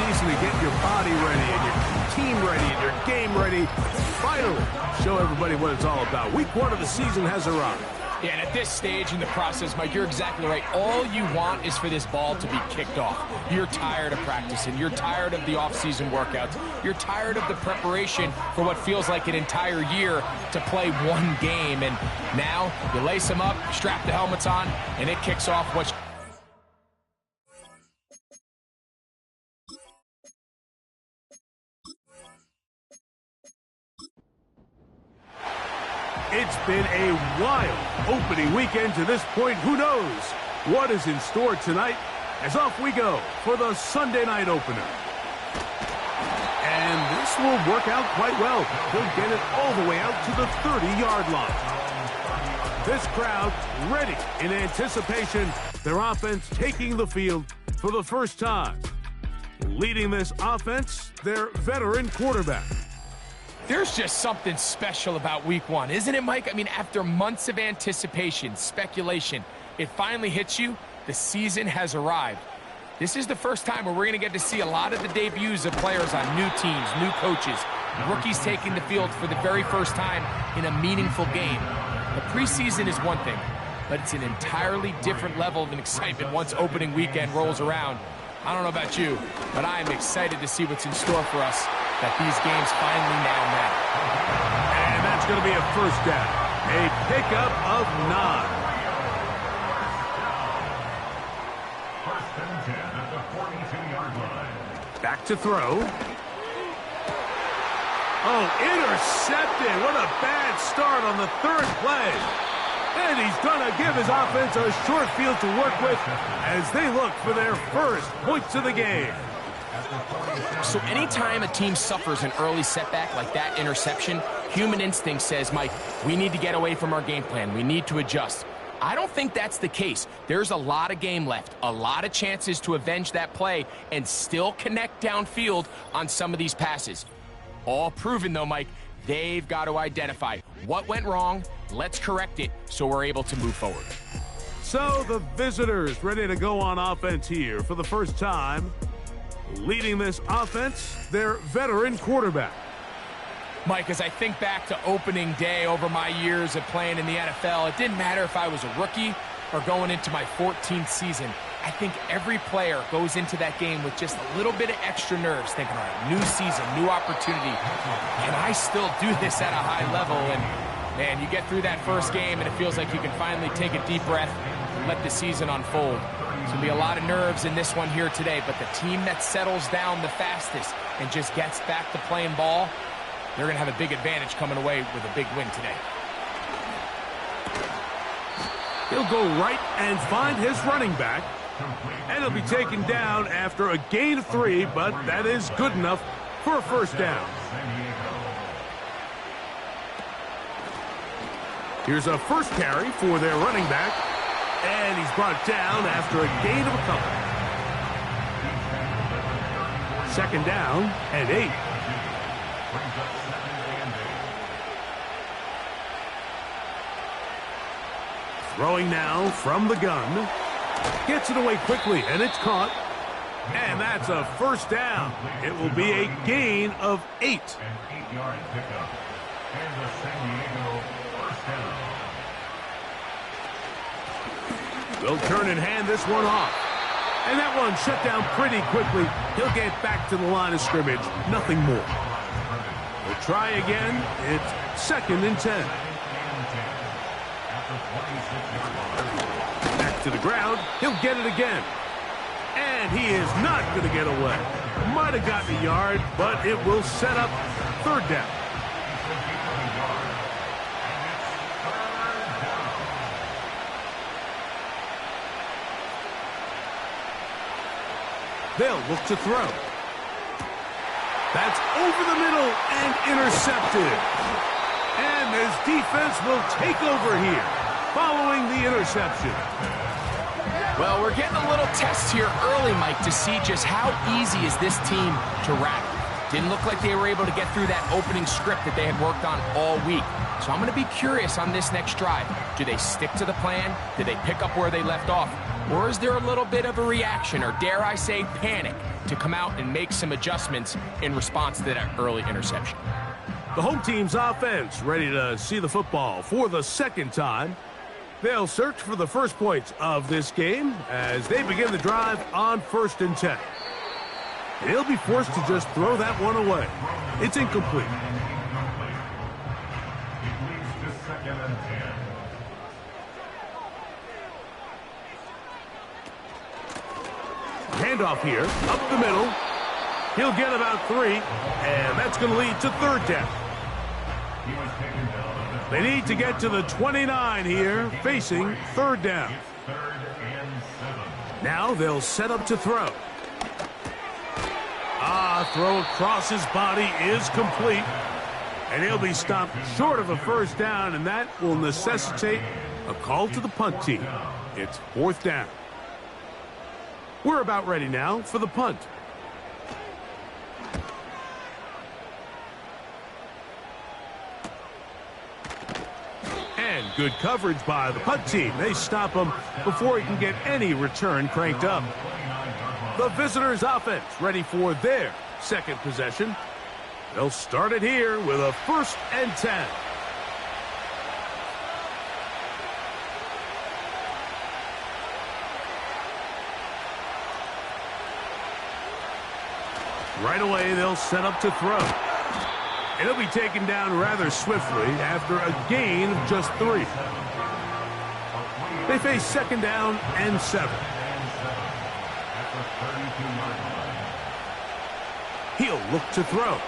season to get your body ready and your team ready and your game ready. Finally, show everybody what it's all about. Week 1 of the season has arrived. Yeah, and at this stage in the process, Mike, you're exactly right. All you want is for this ball to be kicked off. You're tired of practicing. You're tired of the off-season workouts. You're tired of the preparation for what feels like an entire year to play one game. And now you lace them up, strap the helmets on, and it kicks off what's... It's been a wild opening weekend to this point. Who knows what is in store tonight as off we go for the Sunday night opener. And this will work out quite well. He'll get it all the way out to the 30-yard line. This crowd ready in anticipation. Their offense taking the field for the first time. Leading this offense, their veteran quarterback. There's just something special about week 1, isn't it, Mike? I mean, after months of anticipation, speculation, it finally hits you. The season has arrived. This is the first time where we're going to get to see a lot of the debuts of players on new teams, new coaches, rookies taking the field for the very first time in a meaningful game. The preseason is one thing, but it's an entirely different level of excitement once opening weekend rolls around. I don't know about you, but I am excited to see what's in store for us that these games finally now matter. And that's going to be a first down. A pickup of 9. First and 10 at the 42-yard line. Back to throw. Oh, intercepted. What a bad start on the 3rd play. And he's going to give his offense a short field to work with as they look for their first points of the game. So anytime a team suffers an early setback like that interception, human instinct says, Mike, we need to get away from our game plan. We need to adjust. I don't think that's the case. There's a lot of game left, a lot of chances to avenge that play and still connect downfield on some of these passes. All proven, though, Mike, they've got to identify what went wrong, let's correct it so we're able to move forward. So the visitors ready to go on offense here for the first time. Leading this offense, their veteran quarterback. Mike, as I think back to opening day over my years of playing in the NFL, it didn't matter if I was a rookie or going into my 14th season. I think every player goes into that game with just a little bit of extra nerves, thinking, all right, new season, new opportunity. Can I still do this at a high level? And, man, you get through that first game, and it feels like you can finally take a deep breath and let the season unfold. There's going to be a lot of nerves in this one here today, but the team that settles down the fastest and just gets back to playing ball, they're going to have a big advantage coming away with a big win today. He'll go right and find his running back. And he'll be taken down after a gain of 3, but that is good enough for a first down. Here's a first carry for their running back. And he's brought down after a gain of a couple. 2nd down and 8. Throwing now from the gun. Gets it away quickly, and it's caught. And that's a first down. It will be a gain of 8. An 8-yard pickup. And the San Diego first down. Will turn and hand this one off. And that one shut down pretty quickly. He'll get back to the line of scrimmage. Nothing more. We'll try again. It's 2nd and 10. Back to the ground. He'll get it again. And he is not going to get away. Might have gotten a yard, but it will set up 3rd down. They'll look to throw. That's over the middle and intercepted. And his defense will take over here following the interception. Well, we're getting a little test here early, Mike, to see just how easy is this team to wrap. Didn't look like they were able to get through that opening script that they had worked on all week. So I'm going to be curious on this next drive. Do they stick to the plan? Do they pick up where they left off? Or is there a little bit of a reaction, or dare I say panic, to come out and make some adjustments in response to that early interception? The home team's offense ready to see the football for the second time. They'll search for the first points of this game as they begin the drive on 1st and 10. He'll be forced to just throw that one away. It's incomplete. It leads to 2nd and 10. Handoff here, up the middle. He'll get about 3, and that's going to lead to 3rd down. He was taken down. They need to get to the 29 here, facing 3rd down. It's 3rd and 7. Now they'll set up to throw. Throw across his body is complete. And he'll be stopped short of a 1st down, and that will necessitate a call to the punt team. It's 4th down. We're about ready now for the punt. And good coverage by the punt team. They stop him before he can get any return cranked up. The visitors' offense ready for their second possession. They'll start it here with a 1st and 10. Right away, they'll set up to throw. It'll be taken down rather swiftly after a gain of just 3. They face 2nd down and 7. He'll look to throw.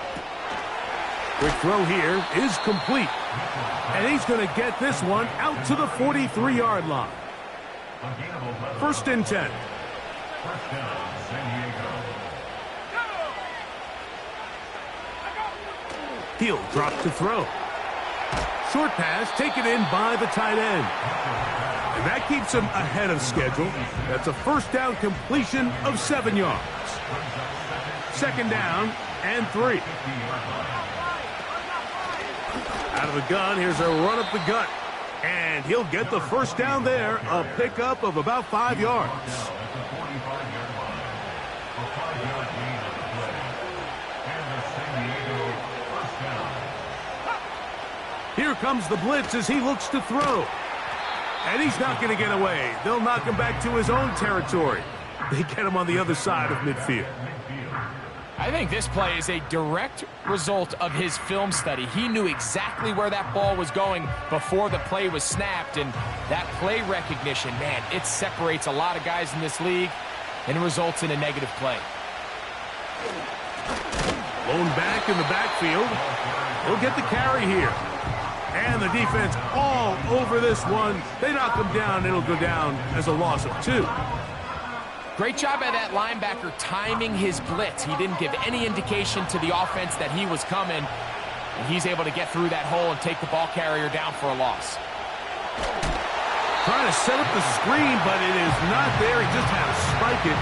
Quick throw here is complete. And he's going to get this one out to the 43-yard line. 1st and 10. 1st down, San Diego. He'll drop to throw. Short pass taken in by the tight end. And that keeps him ahead of schedule. That's a 1st down completion of 7 yards. 2nd down and 3. Out of the gun, here's a run up the gut. And he'll get the 1st down there, a pickup of about 5 yards. Here comes the blitz as he looks to throw. And he's not going to get away. They'll knock him back to his own territory. They get him on the other side of midfield. I think this play is a direct result of his film study. He knew exactly where that ball was going before the play was snapped, and that play recognition, man, it separates a lot of guys in this league and results in a negative play. Blown back in the backfield. He'll get the carry here. And the defense all over this one. They knock him down. It'll go down as a loss of 2. Great job by that linebacker timing his blitz. He didn't give any indication to the offense that he was coming. And he's able to get through that hole and take the ball carrier down for a loss. Trying to set up the screen, but it is not there. He just had to spike it.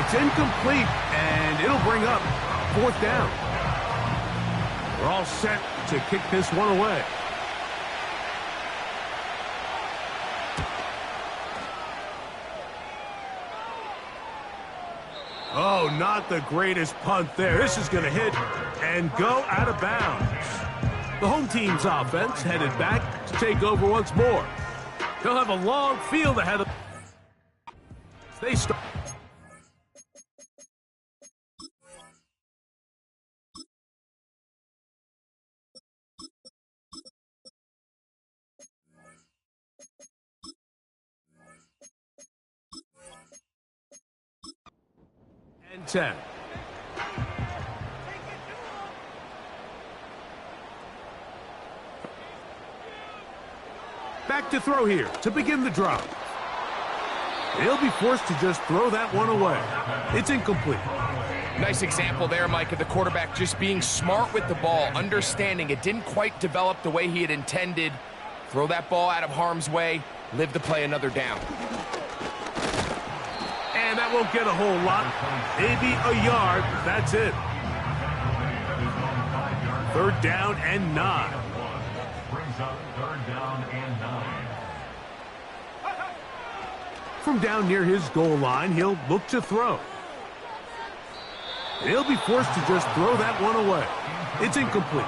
It's incomplete, and it'll bring up 4th down. We're all set to kick this one away. Oh, not the greatest punt there. This is going to hit and go out of bounds. The home team's offense headed back to take over once more. They'll have a long field ahead of them. They start. And 10. Back to throw here to begin the drive. He'll be forced to just throw that one away. It's incomplete. Nice example there, Mike, of the quarterback just being smart with the ball, understanding it didn't quite develop the way he had intended. Throw that ball out of harm's way, live to play another down. And that won't get a whole lot. Maybe a yard. That's it. 3rd down and 9. Brings up 3rd down and 9. From down near his goal line, he'll look to throw. He'll be forced to just throw that one away. It's incomplete.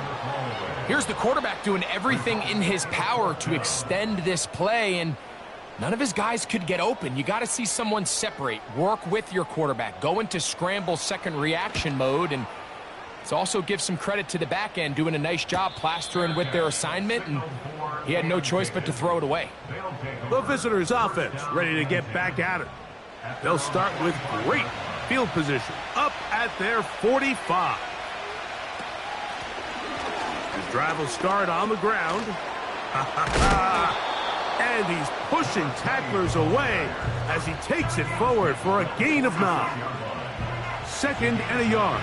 Here's the quarterback doing everything in his power to extend this play, and none of his guys could get open. You got to see someone separate, work with your quarterback, go into scramble second reaction mode, and let's also give some credit to the back end doing a nice job plastering with their assignment, and he had no choice but to throw it away. The visitors' offense ready to get back at it. They'll start with great field position up at their 45. His drive will start on the ground. And he's pushing tacklers away as he takes it forward for a gain of 9. 2nd and a yard.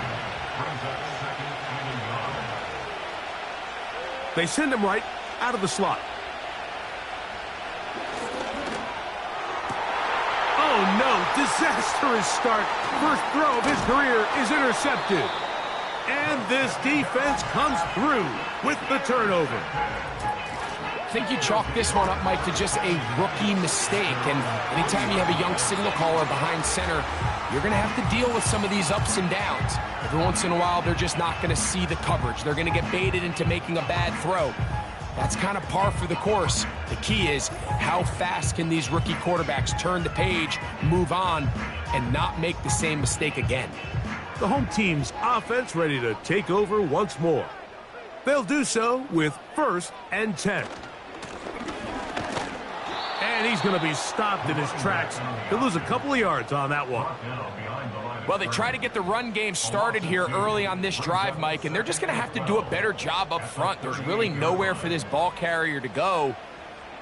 They send him right out of the slot. Oh, no. Disastrous start. First throw of his career is intercepted. And this defense comes through with the turnover. I think you chalk this one up, Mike, to just a rookie mistake. And anytime you have a young signal caller behind center, you're going to have to deal with some of these ups and downs. Every once in a while, they're just not going to see the coverage. They're going to get baited into making a bad throw. That's kind of par for the course. The key is how fast can these rookie quarterbacks turn the page, move on, and not make the same mistake again. The home team's offense ready to take over once more. They'll do so with 1st and 10. And he's going to be stopped in his tracks. He'll lose a couple of yards on that one. Well, they try to get the run game started here early on this drive, Mike, and they're just going to have to do a better job up front. There's really nowhere for this ball carrier to go.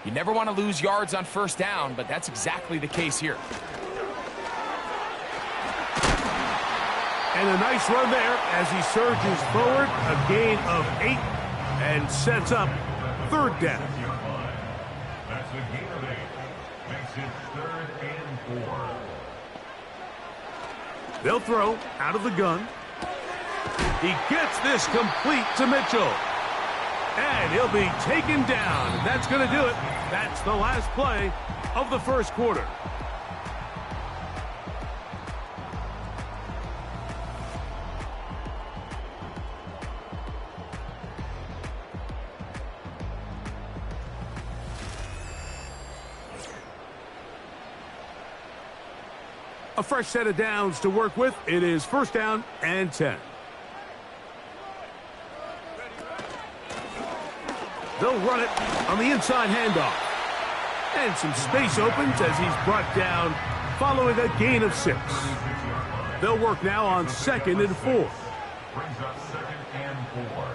You never want to lose yards on 1st down, but that's exactly the case here. And a nice run there as he surges forward, a gain of 8, and sets up 3rd down. That's a gain of 8. Makes it 3rd and 4. They'll throw out of the gun. He gets this complete to Mitchell. And he'll be taken down. And that's going to do it. That's the last play of the 1st quarter. A fresh set of downs to work with. It is 1st down and 10. They'll run it on the inside handoff. And some space opens as he's brought down following a gain of 6. They'll work now on 2nd and 4. Brings up 2nd and 4.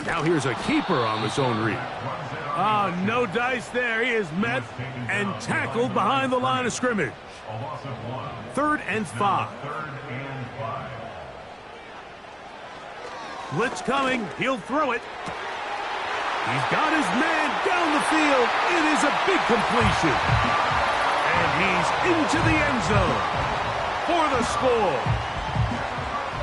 Now here's a keeper on the zone read. Oh, no dice there. He is met and tackled behind the line of scrimmage. 3rd and 5. Blitz coming. He'll throw it. He's got his man down the field. It is a big completion. And he's into the end zone for the score.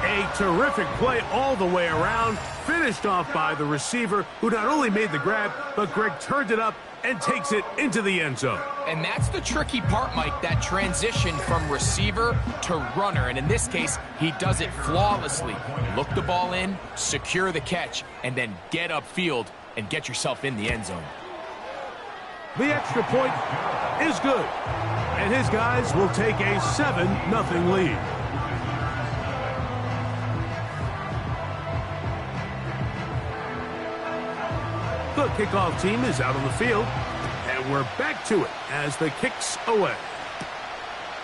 A terrific play all the way around. Finished off by the receiver, who not only made the grab, but Greg turned it up and takes it into the end zone. And that's the tricky part, Mike, that transition from receiver to runner. And in this case, he does it flawlessly. Look the ball in, secure the catch, and then get upfield and get yourself in the end zone. The extra point is good, and his guys will take a 7-0 lead. The kickoff team is out on the field, and we're back to it as the kick's away.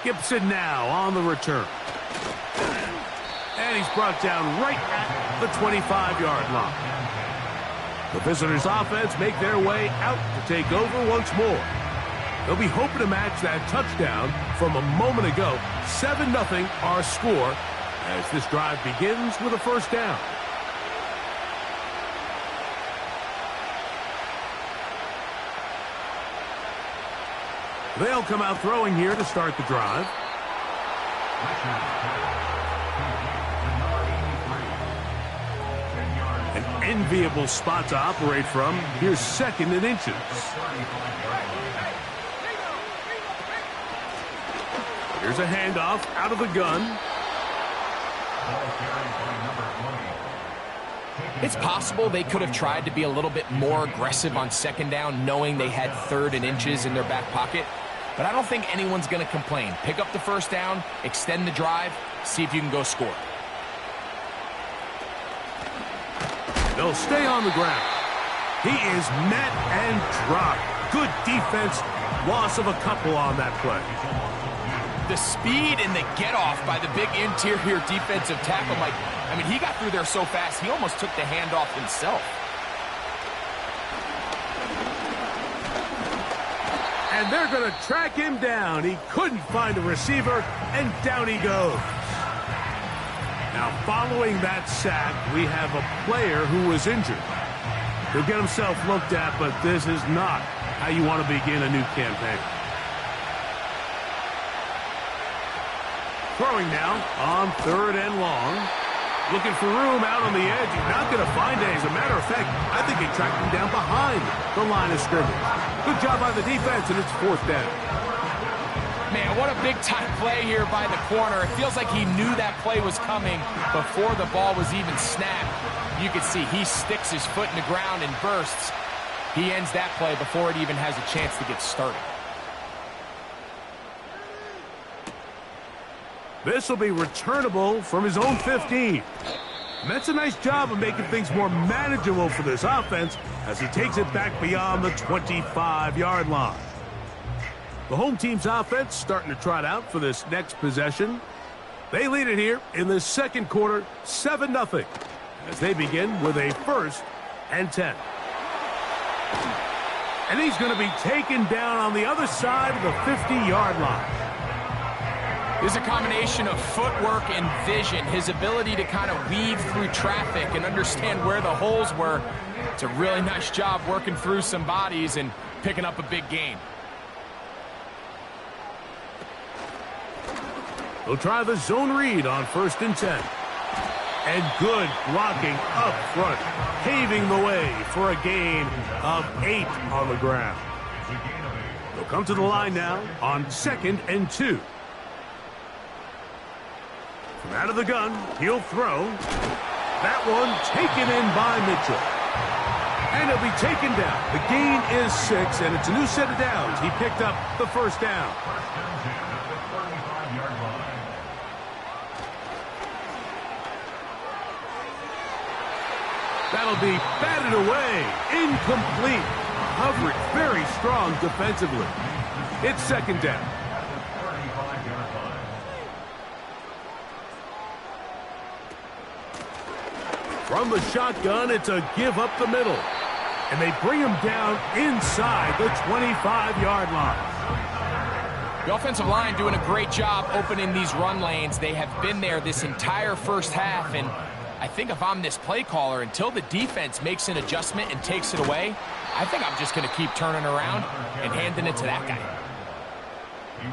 Gibson now on the return. And he's brought down right at the 25-yard line. The visitors' offense make their way out to take over once more. They'll be hoping to match that touchdown from a moment ago. 7-0 our score as this drive begins with a 1st down. They'll come out throwing here to start the drive. An enviable spot to operate from. Here's 2nd and inches. Here's a handoff out of the gun. It's possible they could have tried to be a little bit more aggressive on 2nd down, knowing they had 3rd and inches in their back pocket. But I don't think anyone's going to complain. Pick up the 1st down, extend the drive, see if you can go score. They'll stay on the ground. He is met and dropped. Good defense. Loss of a couple on that play. The speed and the get-off by the big interior defensive tackle, Mike. I mean, he got through there so fast, he almost took the handoff himself. And they're going to track him down. He couldn't find a receiver, and down he goes. Now, following that sack, we have a player who was injured. He'll get himself looked at, but this is not how you want to begin a new campaign. Throwing now on 3rd and long. Looking for room out on the edge. He's not going to find it. As a matter of fact, I think he tracked him down behind the line of scrimmage. Good job by the defense, and it's 4th down. Man, what a big-time play here by the corner. It feels like he knew that play was coming before the ball was even snapped. You can see he sticks his foot in the ground and bursts. He ends that play before it even has a chance to get started. This will be returnable from his own 15. And that's a nice job of making things more manageable for this offense as he takes it back beyond the 25-yard line. The home team's offense starting to trot out for this next possession. They lead it here in the 2nd quarter, 7-0, as they begin with a 1st and 10. And he's going to be taken down on the other side of the 50-yard line. There's a combination of footwork and vision, his ability to kind of weave through traffic and understand where the holes were. It's a really nice job working through some bodies and picking up a big gain. They'll try the zone read on 1st and 10. And good blocking up front, paving the way for a gain of 8 on the ground. They'll come to the line now on 2nd and 2. From out of the gun, he'll throw. That one taken in by Mitchell. And he'll be taken down. The gain is 6, and it's a new set of downs. He picked up the 1st down. That'll be batted away. Incomplete. Coverage very strong defensively. It's 2nd down. From the shotgun, it's a give up the middle. And they bring him down inside the 25-yard line. The offensive line doing a great job opening these run lanes. They have been there this entire 1st half, and I think if I'm this play caller, until the defense makes an adjustment and takes it away, I think I'm just going to keep turning around and handing it to that guy.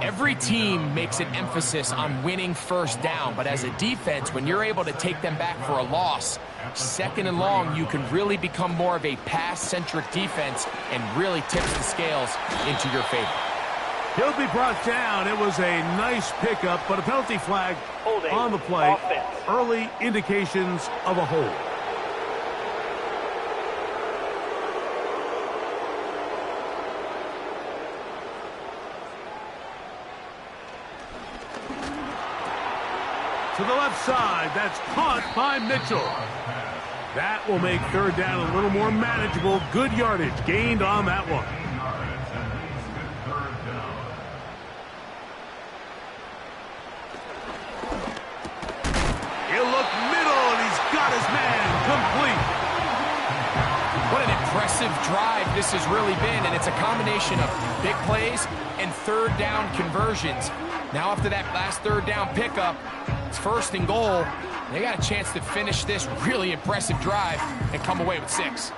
Every team makes an emphasis on winning 1st down, but as a defense, when you're able to take them back for a loss, 2nd and long, you can really become more of a pass-centric defense and really tips the scales into your favor. He'll be brought down. It was a nice pickup, but a penalty flag on the play. Early indications of a hold. To the left side, that's caught by Mitchell. That will make 3rd down a little more manageable. Good yardage gained on that one. He'll look middle, and he's got his man complete. What an impressive drive this has really been, and it's a combination of big plays and 3rd down conversions. Now after that last 3rd down pickup, it's 1st and goal. They got a chance to finish this really impressive drive and come away with 6.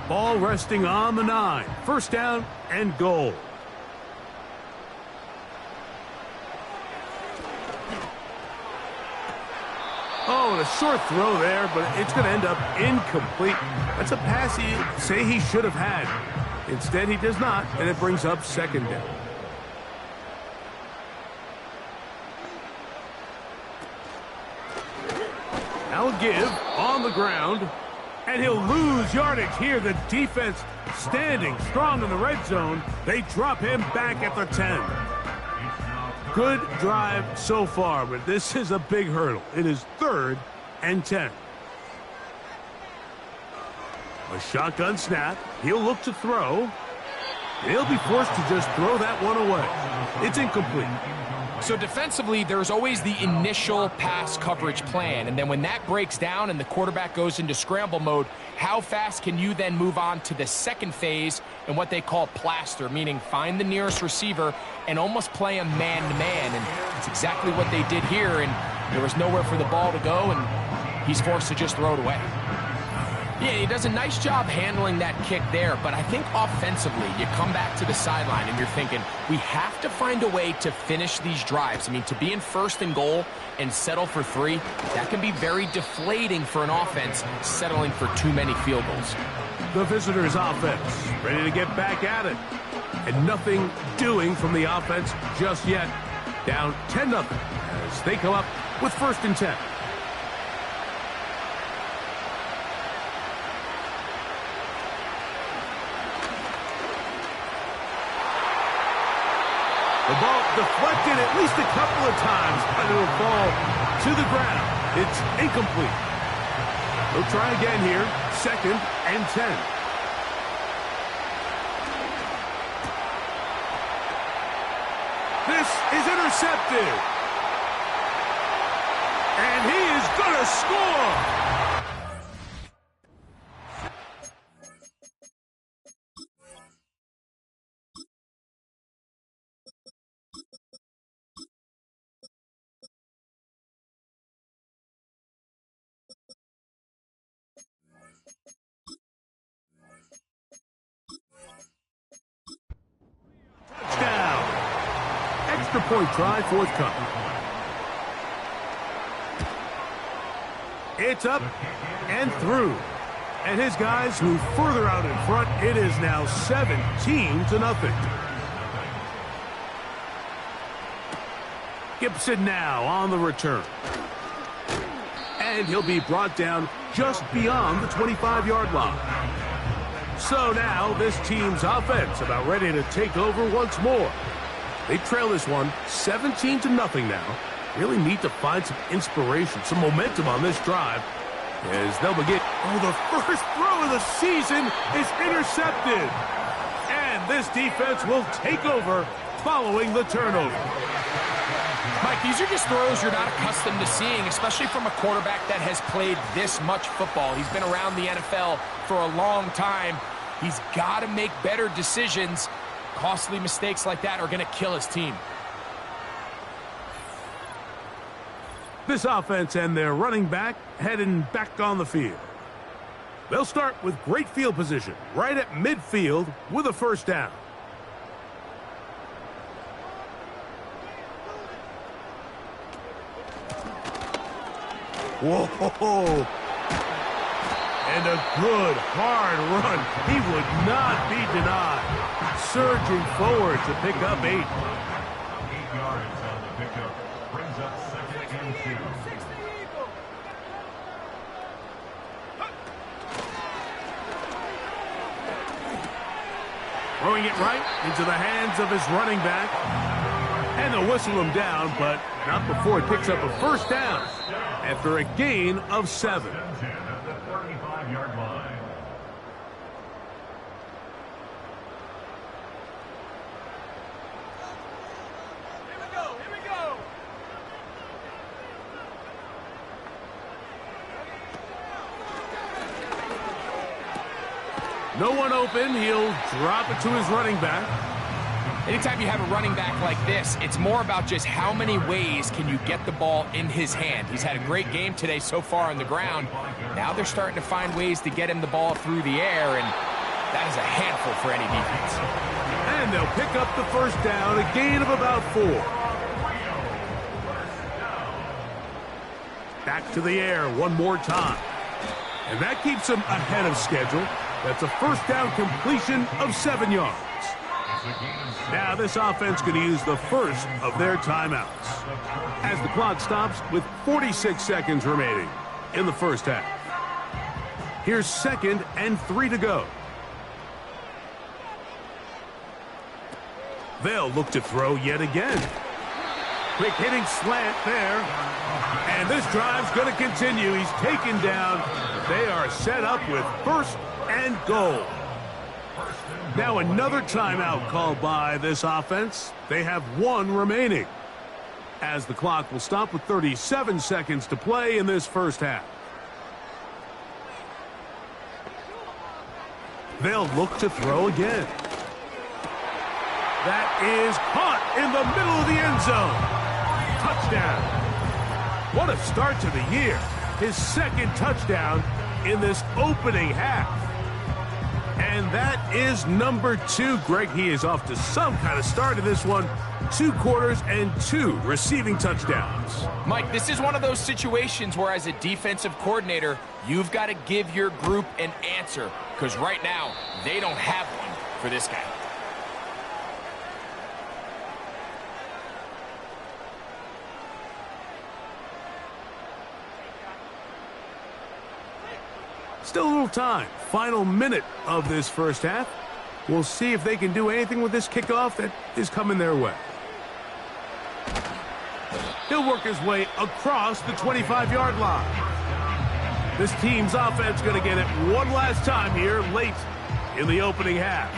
Ball resting on the 9. 1st down and goal. Oh, a short throw there, but it's going to end up incomplete. That's a pass he'd say he should have had. Instead, he does not, and it brings up second down. Now a give on the ground, and he'll lose yardage here. The defense standing strong in the red zone. They drop him back at the 10. Good drive so far, but this is a big hurdle. It is 3rd and 10. A shotgun snap. He'll look to throw. He'll be forced to just throw that one away. It's incomplete. So defensively, there's always the initial pass coverage plan, and then when that breaks down and the quarterback goes into scramble mode, how fast can you then move on to the second phase and what they call plaster, meaning find the nearest receiver and almost play him man-to-man, and it's exactly what they did here, and there was nowhere for the ball to go, and he's forced to just throw it away. Yeah, he does a nice job handling that kick there, but I think offensively, you come back to the sideline and you're thinking, we have to find a way to finish these drives. I mean, to be in 1st and goal and settle for 3, that can be very deflating for an offense settling for too many field goals. The visitors' offense ready to get back at it. And nothing doing from the offense just yet. Down 10-0 as they come up with 1st and 10. The ball deflected at least a couple of times, but it'll fall to the ground. It's incomplete. They'll try again here. 2nd and 10. This is intercepted. And he is going to score. Extra point try forthcoming. It's up and through. And his guys move further out in front. It is now 17-0. Gibson now on the return. And he'll be brought down just beyond the 25-yard line. So now this team's offense about ready to take over once more. They trail this one 17-0 now. Really need to find some inspiration, some momentum on this drive as they'll begin. Oh, the first throw of the season is intercepted. And this defense will take over following the turnover. Mike, these are just throws you're not accustomed to seeing, especially from a quarterback that has played this much football. He's been around the NFL for a long time. He's got to make better decisions. Costly mistakes like that are going to kill his team. This offense and their running back heading back on the field. They'll start with great field position right at midfield with a 1st down. Whoa. And a good, hard run. He would not be denied. Surging forward to pick up 8. 8 yards on the pickup. Brings up 2nd and 2. Throwing it right into the hands of his running back. And they'll whistle him down, but not before he picks up a 1st down after a gain of 7. 10 at the 35-yard line. Here we go. No one open. He'll drop it to his running back. Anytime you have a running back like this, it's more about just how many ways can you get the ball in his hand. He's had a great game today so far on the ground. Now they're starting to find ways to get him the ball through the air, and that is a handful for any defense. And they'll pick up the 1st down, a gain of about 4. back to the air one more time. And that keeps him ahead of schedule. That's a first down completion of 7 yards. Now this offense going to use the first of their timeouts as the clock stops with 46 seconds remaining in the first half. Here's 2nd and 3 to go. They'll look to throw yet again. Quick hitting slant there. And this drive's going to continue. He's taken down. They are set up with 1st and goal. Now another timeout called by this offense. They have 1 remaining as the clock will stop with 37 seconds to play in this first half. They'll look to throw again. That is caught in the middle of the end zone. Touchdown. What a start to the year. His 2nd touchdown in this opening half. And that is number 2. Greg, he is off to some kind of start in this one. 2 quarters and 2 receiving touchdowns. Mike, this is one of those situations where as a defensive coordinator, you've got to give your group an answer. Because right now, they don't have one for this guy. Still a little time. Final minute of this first half. We'll see if they can do anything with this kickoff that is coming their way. He'll work his way across the 25-yard line. This team's offense going to get it one last time here late in the opening half.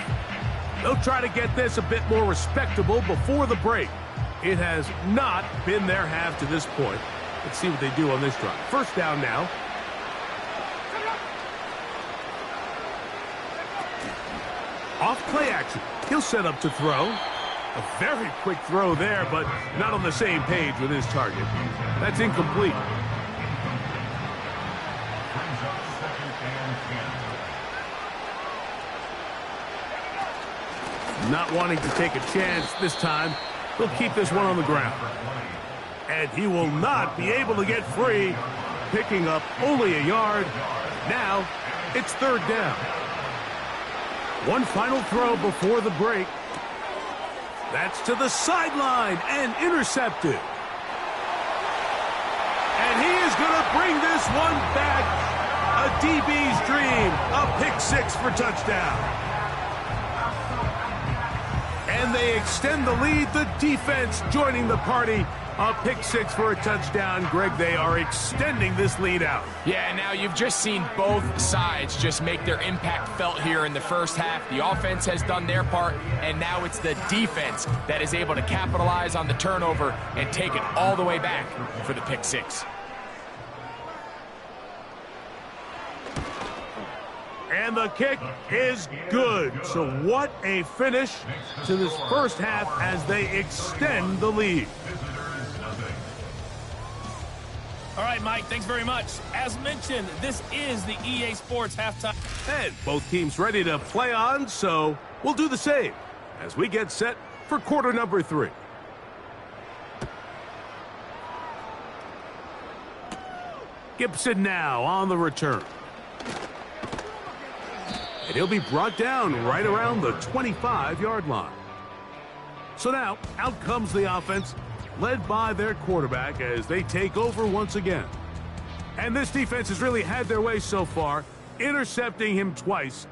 They'll try to get this a bit more respectable before the break. It has not been their half to this point. Let's see what they do on this drive. First down now. Off play action. He'll set up to throw. A very quick throw there, but not on the same page with his target. That's incomplete. Not wanting to take a chance this time. He'll keep this one on the ground. And he will not be able to get free. Picking up only a yard. Now it's 3rd down. One final throw before the break. That's to the sideline and intercepted. And he is going to bring this one back. A DB's dream. A pick 6 for touchdown. And they extend the lead. The defense joining the party. A pick 6 for a touchdown. Greg, they are extending this lead out. Yeah, now you've just seen both sides just make their impact felt here in the first half. The offense has done their part, and now it's the defense that is able to capitalize on the turnover and take it all the way back for the pick 6. And the kick is good. So what a finish to this first half as they extend the lead. All right, Mike, thanks very much. As mentioned, this is the EA Sports halftime. And both teams ready to play on, so we'll do the same as we get set for quarter number 3. Gibson now on the return. And he'll be brought down right around the 25-yard line. So now, out comes the offense, led by their quarterback as they take over once again. And this defense has really had their way so far, intercepting him twice.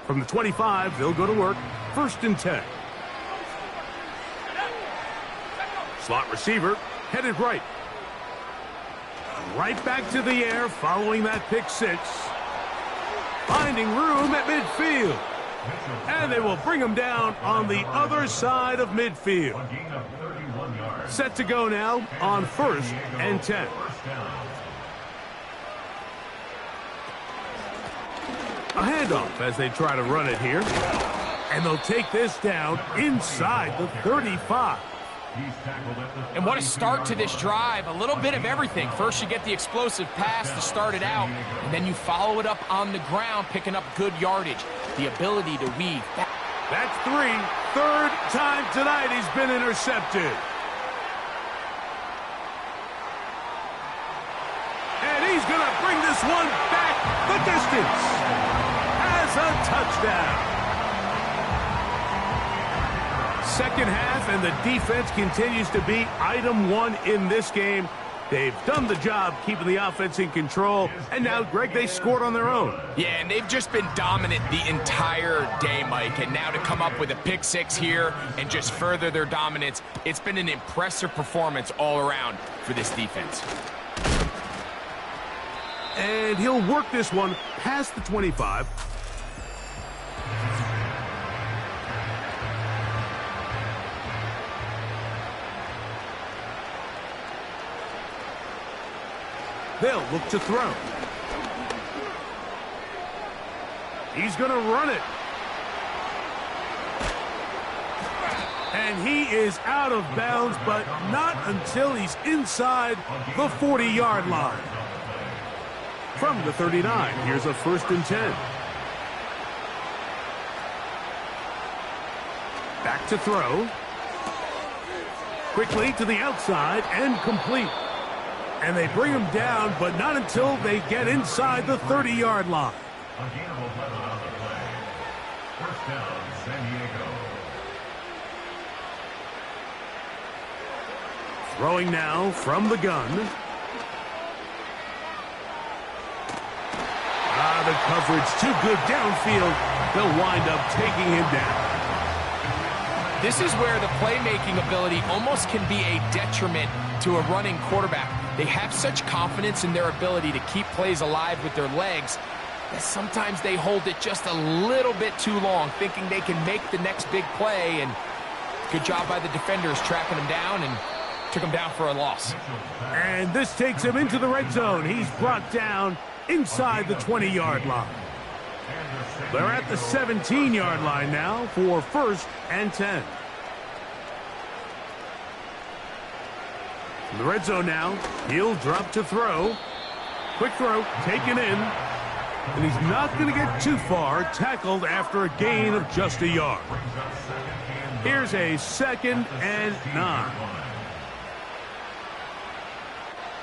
From the 25, they'll go to work. 1st and 10. Slot receiver, headed right. Right back to the air following that pick 6. Finding room at midfield. And they will bring him down on the other side of midfield. Set to go now on 1st and 10. A handoff as they try to run it here. And they'll take this down inside the 35. And what a start to this drive. A little bit of everything. First, you get the explosive pass to start it out, and then you follow it up on the ground, picking up good yardage. The ability to weave. That's 3. 3rd time tonight he's been intercepted. And he's going to bring this one back the distance as a touchdown. Second half, and the defense continues to be item 1 in this game. They've done the job keeping the offense in control, and now, Greg, they scored on their own. Yeah, and they've just been dominant the entire day, Mike, and now to come up with a pick 6 here and just further their dominance, it's been an impressive performance all around for this defense. And he'll work this one past the 25. They'll look to throw. He's going to run it. And he is out of bounds, but not until he's inside the 40-yard line. From the 39, here's a 1st and 10. Back to throw. Quickly to the outside and complete. And they bring him down, but not until they get inside the 30-yard line. A gain of 11 on the play. 1st down, San Diego. Throwing now from the gun. The coverage too good downfield. They'll wind up taking him down. This is where the playmaking ability almost can be a detriment to a running quarterback. They have such confidence in their ability to keep plays alive with their legs that sometimes they hold it just a little bit too long, thinking they can make the next big play, and good job by the defenders tracking him down and took him down for a loss. And this takes him into the red zone. He's brought down inside the 20-yard line. They're at the 17-yard line now for 1st and 10. In the red zone now, he'll drop to throw. Quick throw, taken in. And he's not going to get too far, tackled after a gain of just a yard. Here's a 2nd and 9.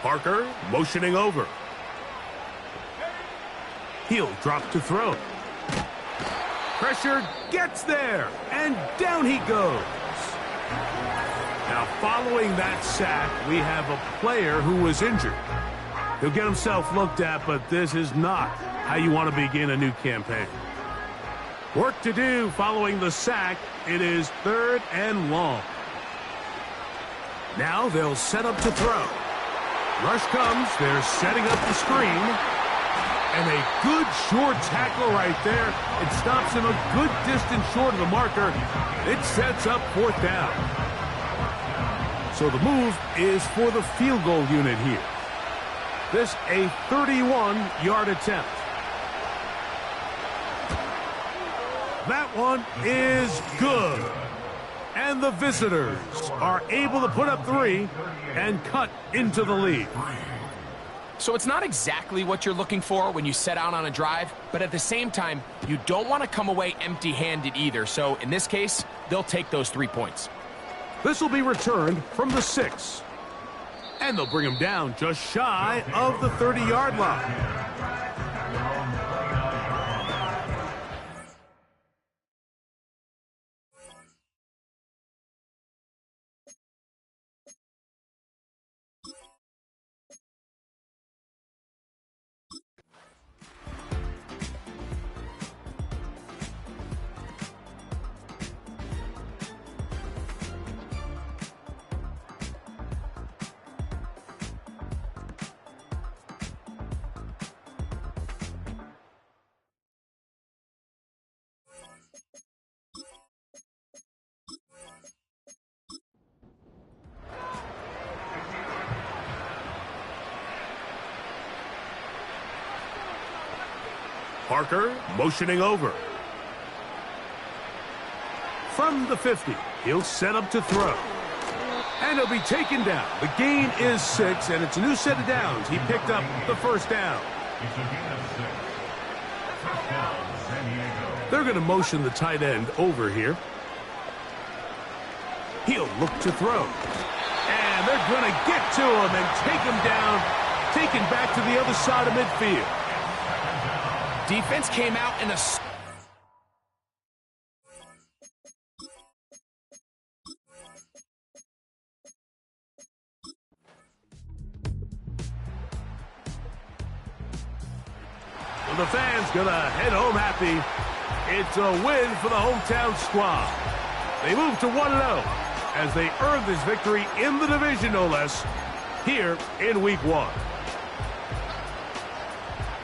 Parker motioning over. He'll drop to throw. Pressure gets there, and down he goes. Now, following that sack, we have a player who was injured. He'll get himself looked at, but this is not how you want to begin a new campaign. Work to do following the sack. It is 3rd and long. Now they'll set up to throw. Rush comes. They're setting up the screen. And a good short tackle right there. It stops him a good distance short of the marker. It sets up 4th down. So the move is for the field goal unit here. This a 31-yard attempt. That one is good. And the visitors are able to put up 3 and cut into the lead. So it's not exactly what you're looking for when you set out on a drive, but at the same time, you don't want to come away empty-handed either. So in this case, they'll take those 3 points. This will be returned from the 6. And they'll bring him down just shy of the 30-yard line. Parker motioning over. From the 50, he'll set up to throw. And he'll be taken down. The gain is 6, and it's a new set of downs. He picked up the first down. It's a gain of 6. First down, San Diego. They're going to motion the tight end over here. He'll look to throw. And they're going to get to him and take him down, taken back to the other side of midfield. Defense came out in a... Well, the fans going to head home happy. It's a win for the hometown squad. They move to 1-0 as they earn this victory in the division, no less, here in Week 1.